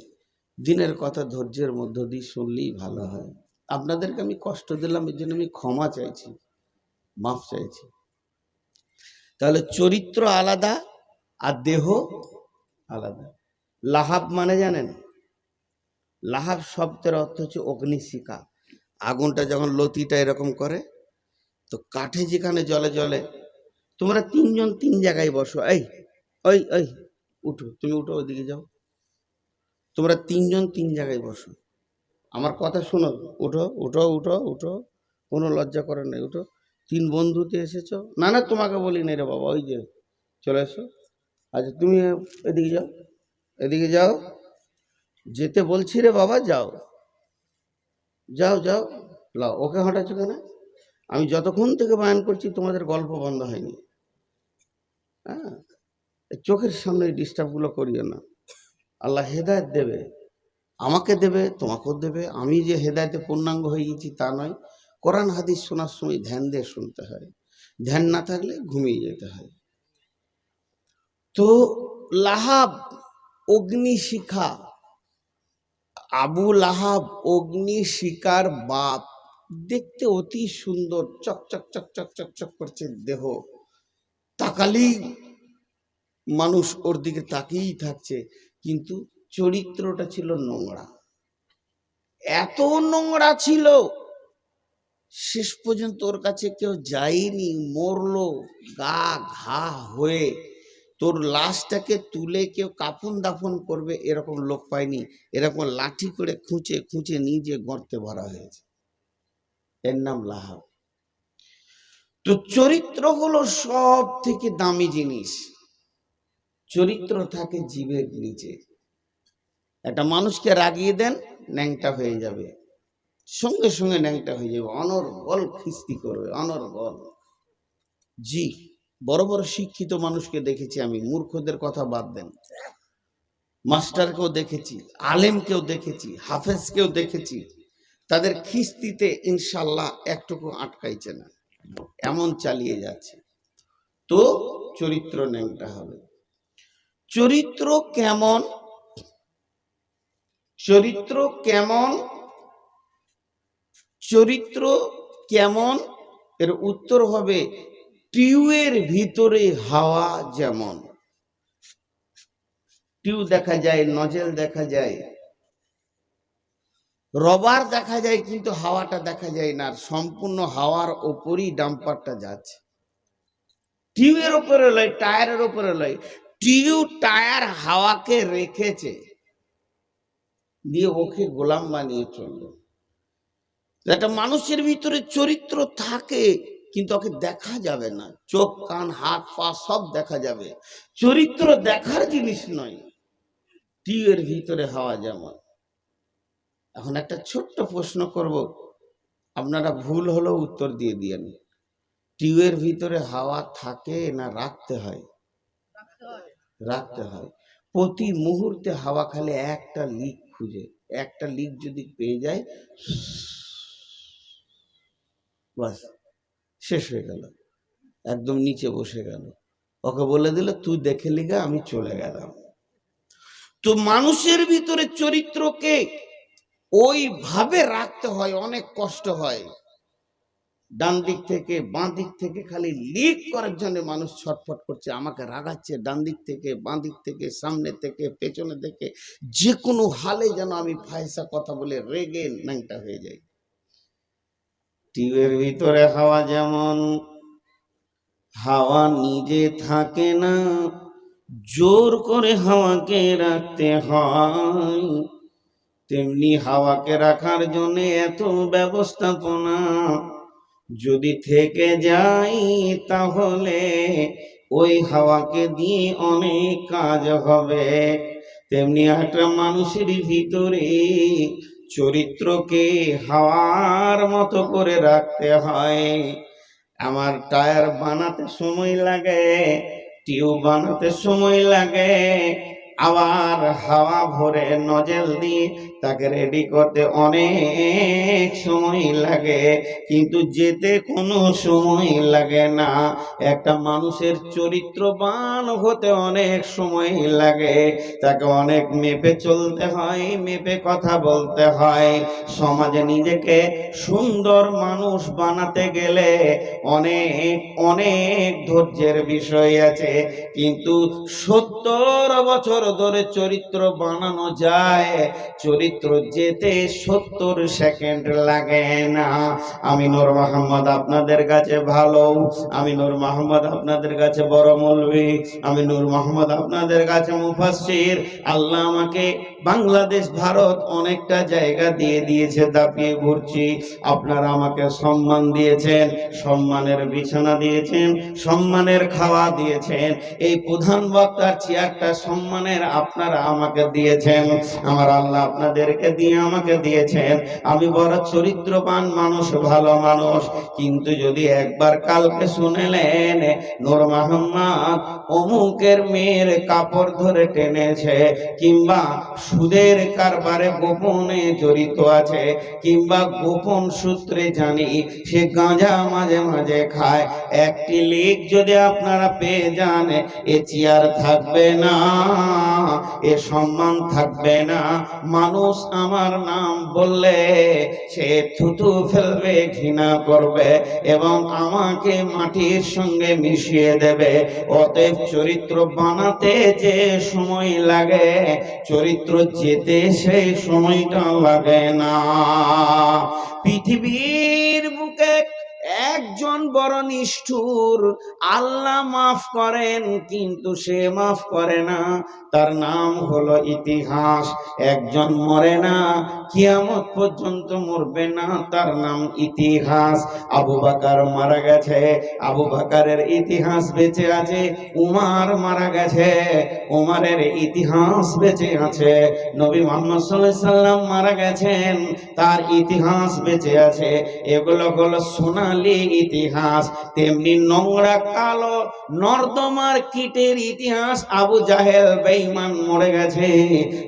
দিনের কথা ধৈর্যের মধ্য দিয়ে শুনলেই ভালো হয়। আপনাদেরকে আমি কষ্ট দিলাম, এর জন্য আমি ক্ষমা চাইছি, মাফ চাইছি। তাহলে চরিত্র আলাদা আর দেহ আলাদা। লাহাব মানে জানেন? লাহাব শব্দের অর্থ হচ্ছে অগ্নিশিখা। আগুনটা যখন লতিটা এরকম করে, তো কাঠে যেখানে জলে জলে, তোমরা 3জন 3 জায়গায় বসো। এই ওই ওই উঠো, তুমি উঠো, ওইদিকে যাও। তোমরা 3জন 3 জায়গায় বসো, আমার কথা শোনো। উঠো উঠো উঠো উঠো, কোনো লজ্জা করার নেই, উঠো। 3 বন্ধুতে এসেছো? না না, তোমাকে বলি নাই রে বাবা, ওই যে চলে এসো। আচ্ছা তুমি এদিকে যাও, এদিকে যাও, যেতে বলছি রে বাবা, যাও যাও যাও। লাও, ওকে হটাচ্ছ কেন? আমি যতক্ষণ থেকে বয়ান করছি তোমাদের গল্প বন্ধ হয়নি। হ্যাঁ, চোখের সামনে ডিস্টার্বগুলো করিও না। আল্লাহ হেদায়েত দেবে, আমাকে দেবে, তোমাকেও দেবে। আমি যে হেদায়েতে পূর্ণাঙ্গ হয়ে গেছি তা নয়। কোরআন হাদিস শোনার সময় ধ্যান দিয়ে শুনতে হয়, ধ্যান না থাকলে ঘুমিয়ে যেতে হয়। তো লাহাব অগ্নিশিখা, আবু লাহাব অগ্নিশিখার বাপ, দেখতে অতি সুন্দর, চকচক চকচক চকচক করছে দেহ, তাকালেই মানুষ ওর দিকে তাকিয়েই থাকছে, কিন্তু চরিত্রটা ছিল নোংরা। এত নোংরা ছিল, শেষ পর্যন্ত ওর কাছে কেউ যায়নি, মরলো গা ঘা হয়ে। তোর লাশটাকে তুলে কেউ কাফন দাফন করবে এরকম লোক পায়নি, এরকম লাঠি করে খুঁচে খুঁচে নিজে গর্তে ভরা হয়েছে। এর নাম লাহাব। তো চরিত্র হলো সব থেকে দামি জিনিস। চরিত্র থাকে জীবের নিচে। একটা মানুষকে রাগিয়ে দেন, ন্যাংটা হয়ে যাবে, সঙ্গে সঙ্গে ন্যাংটা হয়ে যাবে, অনর্গল খিস্তি করবে, অনর্গল। জি, বড় বড় শিক্ষিত মানুষকে দেখেছি আমি, মূর্খদের কথা বাদ দেন, মাস্টারকেও দেখেছি, আলেমকেও দেখেছি, হাফেজকেও দেখেছি, তাদের খিস্তিতে ইনশাল্লাহ একটুকু আটকাইছে না, এমন চালিয়ে যাচ্ছে। তো চরিত্র ন্যাংটা হবে। চরিত্র কেমন? চরিত্র কেমন? চরিত্র কেমন এর উত্তর হবে, টিউবের ভিতরে হাওয়া যেমন। টিউব দেখা যায়, নজেল দেখা যায়, রবার দেখা যায়, কিন্তু হাওয়াটা দেখা যায় না। সম্পূর্ণ হাওয়ার ওপরই ডাম্পারটা যাচ্ছে, টিউবের ওপরে লয়, টায়ারের ওপরে লয়। টিউব টায়ার হাওয়াকে রেখেছে, দিয়ে ওকে গোলাম বানিয়ে চললো। একটা মানুষের ভিতরে চরিত্র থাকে, কিন্তু ওকে দেখা যাবে না। চোখ কান হাত পা সব দেখা যাবে, চরিত্র দেখার জিনিস নয়। টিউবের ভিতরে হাওয়া যেমন। এখন একটা ছোট্ট প্রশ্ন করব, আপনারা ভুল হলেও উত্তর দিয়ে দিয়েন। টিউবের ভিতরে হাওয়া থাকে না রাখতে হয়? রাখতে হয়। প্রতি মুহূর্তে হাওয়া খালি একটা লিক খুঁজে, একটা লিক যদি পেয়ে যায়, বাস শেষ হয়ে গেল, একদম নিচে বসে গেল, ওকে বলে দিল তুই দেখে লিগা, আমি চলে গেলাম। তো মানুষের ভিতরে চরিত্রকে ওইভাবে রাখতে হয়, অনেক কষ্ট হয়। ডান দিক থেকে বাঁ দিক থেকে খালি লিক করার জন্য মানুষ ছটফট করছে, আমাকে রাগাচ্ছে ডান দিক থেকে বাঁ দিক থেকে সামনে থেকে পেছনে থেকে, যে কোনো হালে যেন আমি ফায়সা কথা বলে রেগে ন্যাংটা হয়ে যাই। টিউবের ভিতরে হাওয়া যেমন হাওয়া নিজে থাকে না, জোর করে হাওয়াকে রাখতে হয়, তেমনি হাওয়াকে রাখার জন্য এত ব্যবস্থাপনা যদি থেকে যায় তাহলে ওই হাওয়াকে দিয়ে অনেক কাজ হবে। তেমনি একটা মানুষের ভিতরে চরিত্রকে হাওয়ার মতো করে রাখতে হয়। আমার টায়ার বানাতে সময় লাগে, টিউব বানাতে সময় লাগে, আবার হাওয়া ভরে নজেল দিয়ে তাকে রেডি করতে অনেক সময় লাগে, কিন্তু যেতে কোনো সময় লাগে না। একটা মানুষের চরিত্রবান হতে অনেক সময় লাগে, তাকে অনেক মেপে চলতে হয়, মেপে কথা বলতে হয়। সমাজে নিজেকে সুন্দর মানুষ বানাতে গেলে অনেক অনেক ধৈর্যের বিষয় আছে, কিন্তু 70 বছর ধরে চরিত্র বানানো যায়, চরিত্র যেতে 70 সেকেন্ড লাগে না। আমি নূর মোহাম্মদ আপনাদের কাছে ভালো, আমি নূর মোহাম্মদ আপনাদের কাছে বড় মৌলভী, আমি নূর মোহাম্মদ আপনাদের কাছে মুফাসসির। আল্লাহ আমাকে বাংলাদেশ ভারত অনেকটা জায়গা দিয়ে দিয়েছে, দাপিয়ে ঘুরছি। আপনারা আমাকে সম্মান দিয়েছেন, সম্মানের বিছানা দিয়েছেন, সম্মানের খাওয়া দিয়েছেন, এই প্রধান বক্তার চেয়ারটা সম্মানের আপনারা আমাকে দিয়েছেন। আমার আল্লাহ আপনাদেরকে দিয়ে আমাকে দিয়েছেন। আমি বড় চরিত্রবান মানুষ, ভালো মানুষ, কিন্তু যদি একবার কালকে শুনেলেন নূর মোহাম্মদ অমুকের মেয়ের কাপড় ধরে টেনেছে, কিংবা সুদের কারবারে গোপনে জড়িত আছে, কিংবা গোপন সূত্রে জানি সে গাঁজা মাঝে মাঝে খায়, একটি লিক যদি আপনারা পেয়ে যান, এ চেয়ার থাকবে না, এ সম্মান থাকবে না। মানুষ আমার নাম বললে সে থুতু ফেলবে, ঘৃণা করবে এবং আমাকে মাটির সঙ্গে মিশিয়ে দেবে। অতএব চরিত্র বানাতে যে সময় লাগে, চরিত্র যেতে সেই সময়টা লাগে না। পৃথিবীর বুকে একজন বড় নিষ্ঠুর, আল্লাহ মাফ করেন কিন্তু সে মাফ করে না, তার নাম হলো ইতিহাস। একজন মরে না, কিয়ামত পর্যন্ত মরবে না, তার নাম ইতিহাস। আবু বকর মারা গেছে, আবু বকরের ইতিহাস বেঁচে আছে। উমর মারা গেছে, উমরের ইতিহাস বেঁচে আছে। নবী মুহাম্মদ সাল্লাল্লাহু আলাইহি সাল্লাম মারা গেছেন, তার ইতিহাস বেঁচে আছে। এগুলো হলো সোনালী ইতিহাস। তেমনি নোংরা কালো নর্দমার কীটের ইতিহাস, আবু জাহেল বেঈমান মরে গেছে,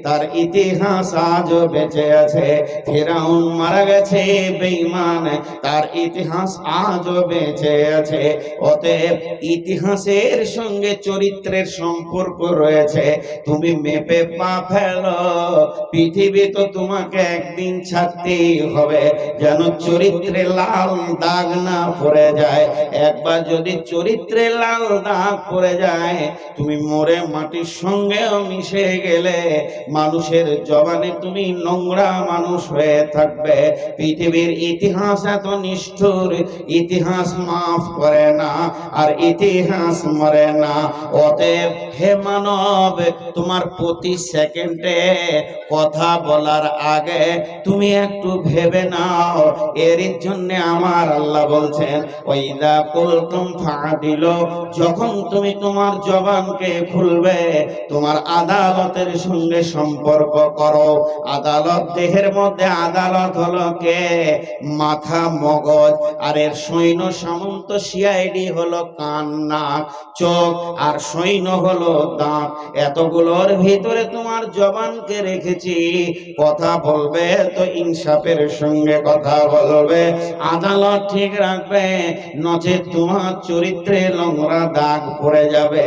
তার ইতিহাস আজও বেঁচে আছে। ফিরাউন মারা গেছে বেঈমান, তার ইতিহাস আজও বেঁচে আছে। অতএব ইতিহাসের সঙ্গে চরিত্রের সম্পর্ক রয়েছে। তুমি মেপে পা ফেলো, পৃথিবী তো তোমাকে একদিন ছাড়তেই হবে, যেন চরিত্রে লাল দাগ না পড়ে যায়। একবার যদি চরিত্রে লাল দাগ পড়ে যায়, তুমি মরে মাটির সঙ্গেও মিশে গেলে মানুষের জবানে তুমি নোংরা মানুষ হয়ে থাকবে। পৃথিবীর ইতিহাস এত নিষ্ঠুর, ইতিহাস মাফ করে না, আর ইতিহাস মরে না। অতএব হে মানব, তোমার প্রতি সেকেন্ডে কথা বলার আগে তুমি একটু ভেবে নাও। এর জন্য আমার আল্লাহ বলছেন, ওয়াইদা কুলতুম ফাদিলু, যখন তুমি তোমার জবানকে খুলবে, তোমার আদালতের সঙ্গে সম্পর্ক করো। আদালত দেহের মধ্যে আদালত হলো কে? মাথা, মগজ, আর এর সৈন্য সামন্ত সিআইডি হলো কান, নাক, চোখ, আর সৈন্য হলো দাঁত। এতগুলোর ভিতরে তোমার জবানকে রেখেছি। কথা বলবে তো ইনসাফের সঙ্গে কথা বলবে, আদালত ঠিক রাখবে, নচেৎ তোমার চরিত্রে নোংরা দাগ পড়ে যাবে।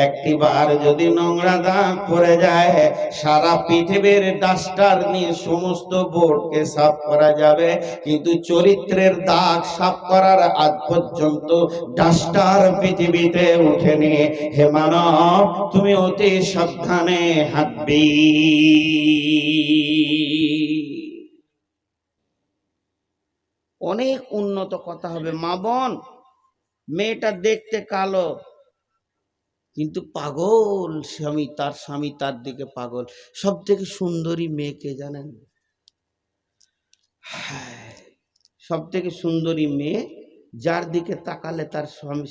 একটিবার যদি নোংরা দাগ পড়ে যায়, সারা পৃথিবীর ডাস্টার নিয়ে সমস্ত বোর্ডকে সাফ করা যাবে, কিন্তু চরিত্রের দাগ সাফ করার আগ পর্যন্ত ডাস্টার পৃথিবীতে উঠেনি। হে মানব, তুমি অতি সাবধানে হাঁটবে। অনেক উন্নত কথা হবে। মা বোন, মেয়েটা দেখতে কালো কিন্তু পাগল স্বামী, তার স্বামী তার দিকে পাগল। সব থেকে সুন্দরী মেয়েকে জানেন? সব থেকে সুন্দরী মেয়ে যার দিকে তাকালে তার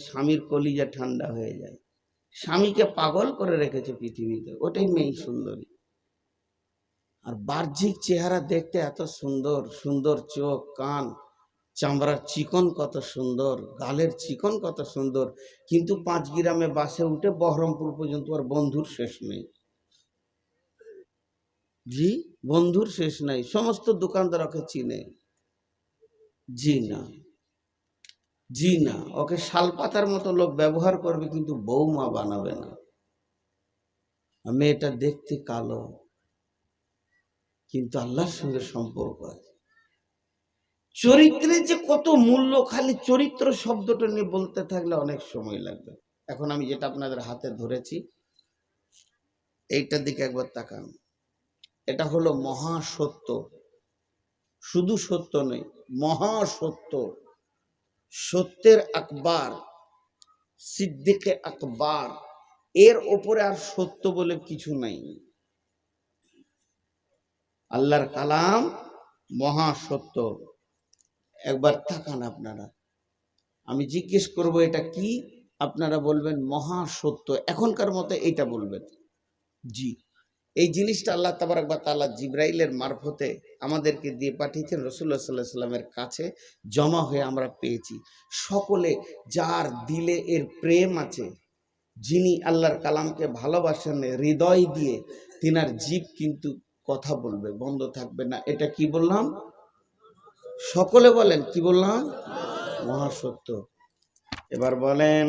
স্বামীর কলিজা ঠান্ডা হয়ে যায়। স্বামীকে পাগল করে রেখেছে পৃথিবীতে, ওটাই মেয়ে সুন্দরী। আর বাহ্যিক চেহারা দেখতে এত সুন্দর, সুন্দর চোখ, কান, চামড়ার চিকন কত সুন্দর, গালের চিকন কত সুন্দর, কিন্তু 5 গ্রামে বাসে উঠে বহরমপুর পর্যন্ত আর বন্ধুর শেষ নেই। জি, বন্ধুর শেষ নাই। সমস্ত দোকানদার ওকে চিনে। জি না, জি না, ওকে শালপাতার মতো লোক ব্যবহার করবে, কিন্তু বৌমা বানাবে না। মেয়েটা দেখতে কালো কিন্তু আল্লাহর সঙ্গে সম্পর্ক আছে। চরিত্রের যে কত মূল্য, খালি চরিত্র শব্দটা নিয়ে বলতে থাকলে অনেক সময় লাগবে। এখন আমি যেটা আপনাদের হাতে ধরেছি, এইটার দিকে একবার তাকান। এটা হলো মহাসত্য। শুধু সত্য নয়, মহাসত্য। সত্যের আকবার, সিদ্দিকে আকবার, এর ওপরে আর সত্য বলে কিছু নাই। আল্লাহর কালাম মহাসত্য। একবার তাকান আপনারা, আমি জিজ্ঞেস করব এটা কি, আপনারা বলবেন মহাসত্য। এখনকার মতো এইটা বলবেন। জি, এই জিনিসটা আল্লাহ তাবারক ওয়া তাআলা জিবরাইলের মারফতে আমাদেরকে দিয়ে পাঠিয়েছেন, রাসূলুল্লাহ সাল্লাল্লাহু আলাইহি ওয়াসাল্লামের কাছে জমা হয়ে আমরা পেয়েছি। সকলে যার দিলে এর প্রেম আছে, যিনি আল্লাহর কালামকে ভালোবাসেন হৃদয় দিয়ে, তিনার জিভ কিন্তু কথা বলবে, বন্ধ থাকবে না। এটা কি বললাম? সকলে বলেন, কি বললাম? মহাসত্য। এবার বলেন,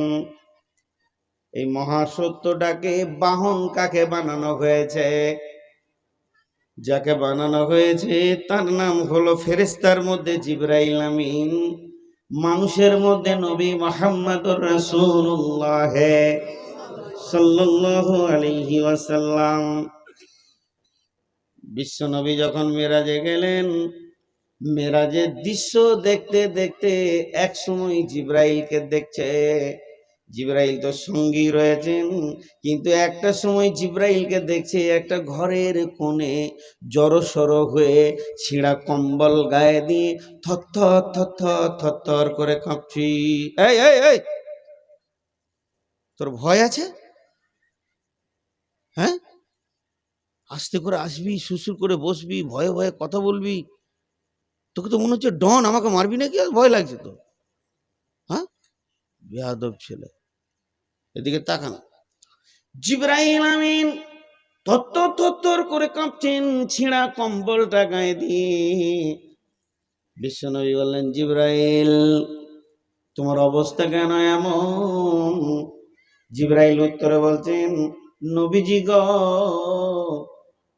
এই মহাসত্যটাকে বাহন কাকে বানানো হয়েছে? যাকে বানানো হয়েছে তার নাম হলো ফেরেশতার মধ্যে জিবরাইল আমিন, মানুষের মধ্যে নবী মুহাম্মদুর রাসূলুল্লাহ সাল্লাল্লাহু আলাইহি ওয়াসাল্লাম। বিশ্ব নবী যখন মেরাজে গেলেন, মেরাজের দৃশ্য দেখতে দেখতে এক সময় জিবরাইলকে দেখছে। জিবরাইল তো সঙ্গী রয়েছেন, কিন্তু একটা সময় জিবরাইলকে দেখছে একটা ঘরের কোণে জড়সড় হয়ে ছিঁড়া কম্বল গায়ে দিয়ে থরথর থরথর থরথর করে কাঁপছি। এই এই এই, তোর ভয় আছে? হ্যাঁ, আস্তে করে আসবি, সুসুর করে বসবি, ভয়ে ভয়ে কথা বলবি। তোকে তো মনে হচ্ছে ডন, আমাকে মারবি নাকি? ভয় লাগছে তো? হ্যাঁ, বেয়াদব ছেলে। এদিকে তাকান, জিবরাইল আমিন থরথর থরথর করে কাঁপছেন ছিঁড়া কম্বলটা গায়ে দিয়ে। বিশ্বনবী বললেন, জিবরাইল তোমার অবস্থা কেন এমন? জিবরাইল উত্তরে বলছেন, নবীজি গো,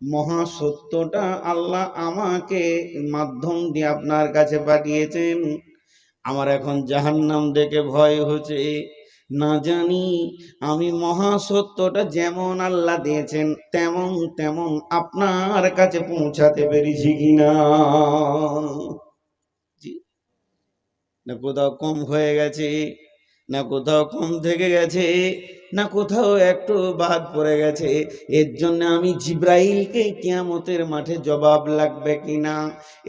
মহাসত্যটা আল্লাহ আমাকে মাধ্যম দিয়ে আপনার কাছে পাঠিয়েছেন। আমার এখন জাহান্নাম দেখে ভয় হচ্ছে। না জানি আমি মহাসত্যটা যেমন আল্লাহ দিয়েছেন তেমন তেমন আপনার কাছে পৌঁছাতে পেরেছি কিনা। না কোথাও কম হয়ে গেছে, না কোথাও কম থেকে গেছে, না কোথাও একটু বাদ পড়ে গেছে। এর জন্য আমি জিবরাইলকে কিয়ামতের মাঠে জবাব লাগবে কিনা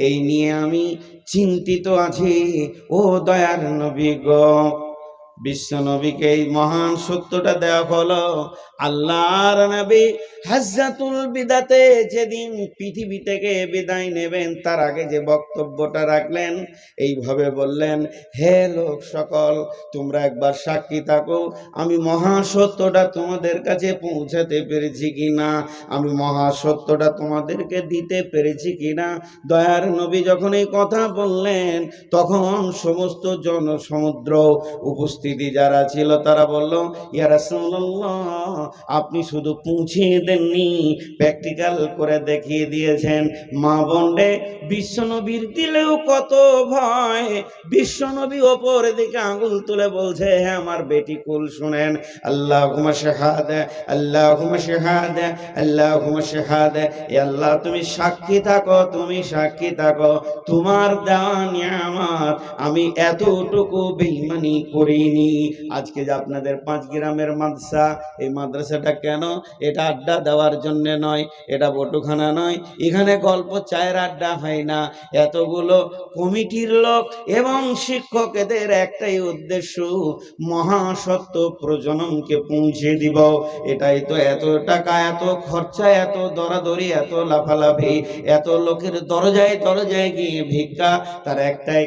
এই নিয়ে আমি চিন্তিত আছি। ও দয়ার নবী গো, বিশ্ব নবীকে এই মহান সত্যটা দেওয়া হলো। আল্লাহর নবী হাজ্জাতুল বিদাতে যেদিন পৃথিবী থেকে বিদায় নেবেন তার আগে যে বক্তব্যটা রাখলেন, এইভাবে বললেন, হে লোক সকল, তোমরা একবার সাক্ষী থাকো আমি মহাসত্যটা তোমাদের কাছে পৌঁছাতে পেরেছি কিনা, আমি মহাসত্যটা তোমাদেরকে দিতে পেরেছি কিনা। দয়ার নবী যখন এই কথা বললেন তখন সমস্ত জনসমুদ্র উপস্থিতি যারা ছিল তারা বলল, ইয়া রাসূলুল্লাহ, আপনি শুধু পৌঁছিয়ে দেননি, প্র্যাকটিক্যাল করে দেখিয়ে দিয়েছেন। মা বোনরে, বিশ্বনবীর দিলেও কত ভয়। বিশ্বনবী ওপর দিকে আঙুল তুলে বলছে, হ্যাঁ আমার বেটি কুল শুনেন, আল্লাহুম্মা শাহাদা, আল্লাহুম্মা শাহাদা, আল্লাহুম্মা শাহাদা। এ আল্লাহ তুমি সাক্ষী থাকো, তুমি সাক্ষী থাকো, তোমার দেওয়া নিয়ামত আমি এতটুকু বেঈমানি করিনি। আজকে যে আপনাদের 5 গ্রামের মাদ্রাসা, এই মাদ্রাসাটা কেন? এটা আড্ডা দেওয়ার জন্য নয়, এটা বটুখানা নয়, এখানে গল্প চায়ের আড্ডা হয় না। এতগুলো কমিটির লোক এবং শিক্ষকদের একটাই উদ্দেশ্য, মহাসত্য প্রজননকে পৌঁছে দিব। এটাই তো এত টাকা, এত খরচা, এত দরাদরি, এত লাফালাফি, এত লোকের দরজায় দরজায় গিয়ে ভিক্ষা, তার একটাই